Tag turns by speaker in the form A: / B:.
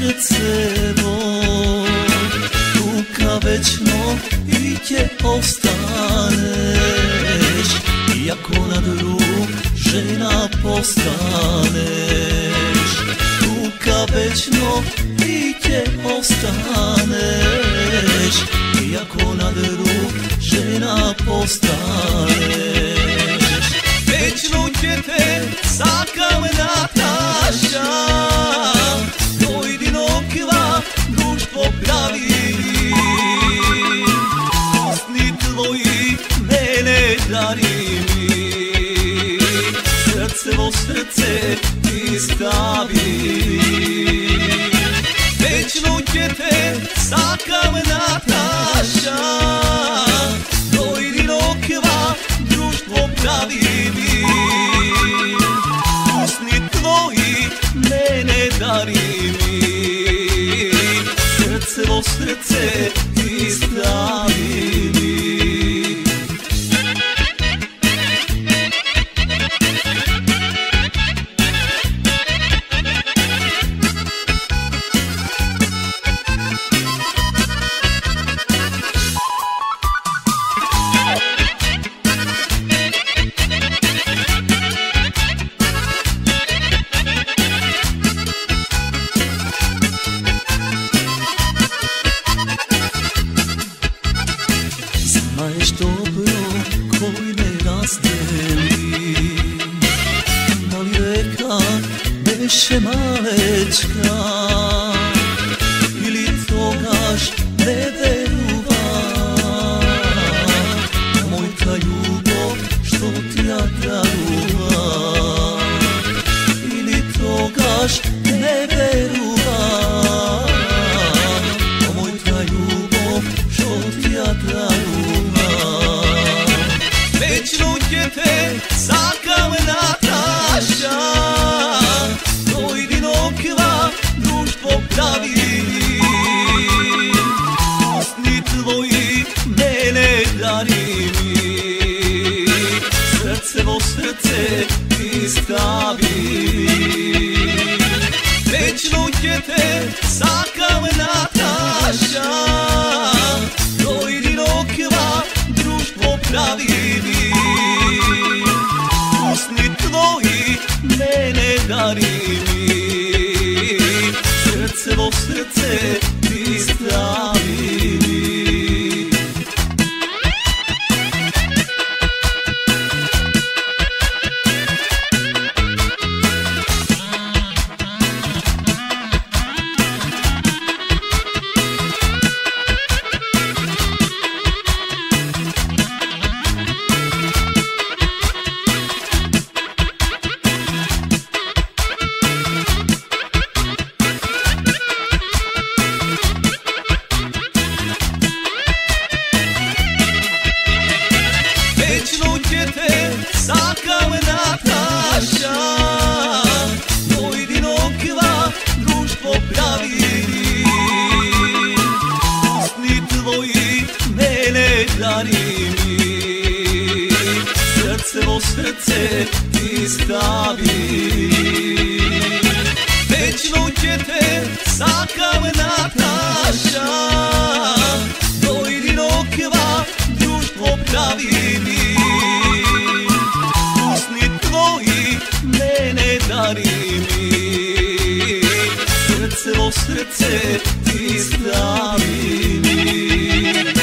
A: srcevo, ruka večno i će ostaneš, iako na drug žena postaneš. Ruka večno i će ostaneš, iako na drug žena postaneš. Večno će te sakam Nataša, pojedinokva društvo pravi. Usni tvoji mene dani mi, srce vo srce ti stavi. Večno će te sakam Nataša, pojedinokva društvo pravi mi. Usni tvoji mene dani mi, srce vo srce ti stavi mi. Znaš dobro koji me razdeli, da li reka beše malečka, ili togaš ne veruva, moj ta ljubav što ti ja daruva, ili togaš ne veruva, moj ta ljubav što ti ja daruva. Večno će te sakam Nataša, pojedinokva društvo pravi. Usni tvoji mene dani mi, srce vo srce ti stavi. Večno će te sakam Nataša, pojedinokva društvo pravi mi. Usni tvoji mene dani mi, srce vo srce ti stavi mi. Večno će te sakam Nataša, pojedinokva društvo pravi. Usni tvoji mene dani mi, srce vo srce ti stavi. Večno će te sakam Nataša, pojedinokva društvo pravi mi. Usni tvoji mene dani mi, srce vo srce ti stavi mi.